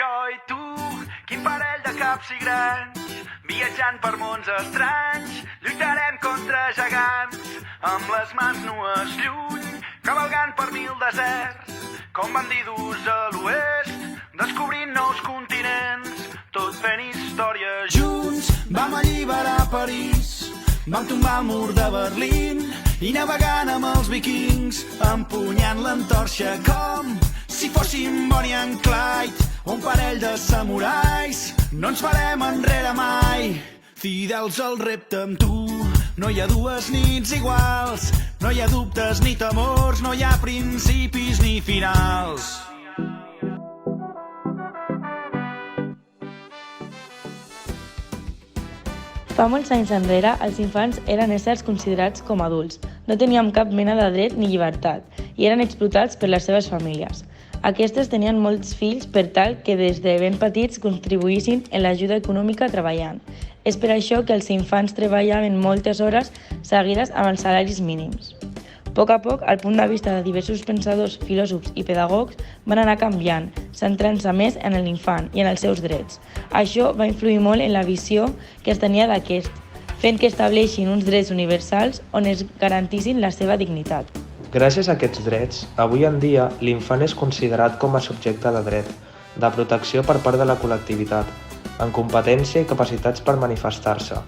Jo i tu, quin parell de caps i grans, viatjant per mons estranys, lluitarem contra gegants, amb les mans nues lluny, cavalgant per 1000 deserts, com bandidus a l'oest, descobrint nous continents, tot fent història junts. Vam alliberar París, vam tombar el mur de Berlín i navegant amb els vikings, empunyant l'antorxa com si fóssim Bonnie and Clyde, un parell de samurais. No ens farem enrere mai, fidels al repte amb tu. No hi ha dues nits iguals, no hi ha dubtes ni temors, no hi ha principis ni finals. Fa molts anys enrere, els infants eren éssers considerats com adults. No teníem cap mena de dret ni llibertat i eren explotats per les seves famílies. Aquestes tenien molts fills per tal que des de ben petits contribuïssin en l'ajuda econòmica treballant. És per això que els infants treballaven moltes hores seguides amb els salaris mínims. A poc, el punt de vista de diversos pensadors, filòsofs i pedagogs van anar canviant, centrant-se més en l'infant i en els seus drets. Això va influir molt en la visió que es tenia d'aquest, fent que estableixin uns drets universals on es garantissin la seva dignitat. Gràcies a aquests drets, avui en dia l'infant és considerat com a subjecte de dret, de protecció per part de la col·lectivitat, amb competència i capacitats per manifestar-se.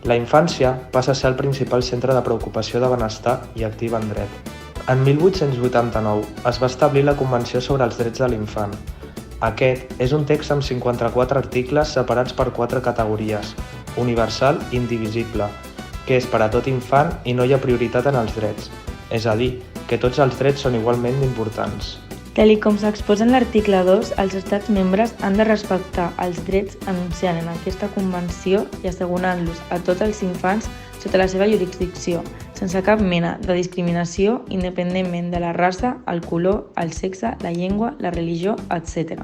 La infància passa a ser el principal centre de preocupació de benestar i activa en dret. En 1889 es va establir la Convenció sobre els Drets de l'Infant. Aquest és un text amb 54 articles separats per 4 categories: universal i indivisible, que és per a tot infant i no hi ha prioritat en els drets, és a dir, que tots els drets són igualment importants. Tal com s'exposa en l'article 2, els estats membres han de respectar els drets anunciant en aquesta convenció i assegurant-los a tots els infants sota la seva jurisdicció, sense cap mena de discriminació, independentment de la raça, el color, el sexe, la llengua, la religió, etc.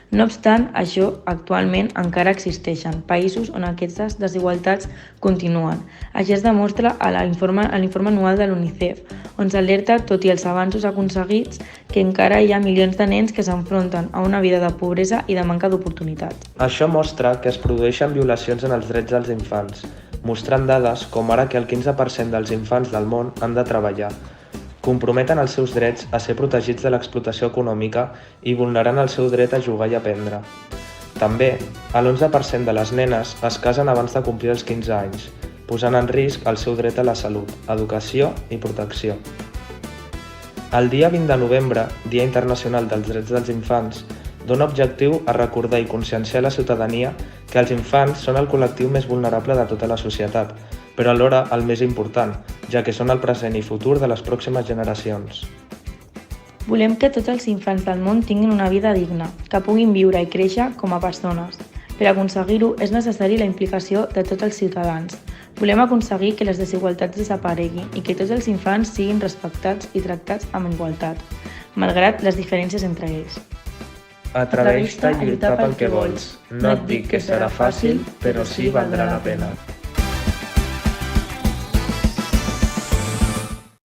No obstant això, actualment encara existeixen països on aquestes desigualtats continuen. Així es demostra a l'informe anual de l'UNICEF, on s'alerta, tot i els avanços aconseguits, que encara hi ha milions de nens que s'enfronten a una vida de pobresa i de manca d'oportunitats. Això mostra que es produeixen violacions en els drets dels infants, mostrant dades com ara que el 15% dels infants del món han de treballar, comprometen els seus drets a ser protegits de l'explotació econòmica i vulnerant el seu dret a jugar i aprendre. També, l'11% de les nenes es casen abans de complir els 15 anys, posant en risc el seu dret a la salut, educació i protecció. El dia 20 de novembre, Dia Internacional dels Drets dels Infants, dona objectiu a recordar i conscienciar la ciutadania que els infants són el col·lectiu més vulnerable de tota la societat, però alhora el més important, ja que són el present i futur de les pròximes generacions. Volem que tots els infants del món tinguin una vida digna, que puguin viure i créixer com a persones. Per aconseguir-ho és necessari la implicació de tots els ciutadans. Volem aconseguir que les desigualtats desapareguin i que tots els infants siguin respectats i tractats amb igualtat, malgrat les diferències entre ells. Atreveix-te a lluitar pel que vols. No et dic que serà fàcil, però sí valdrà la pena.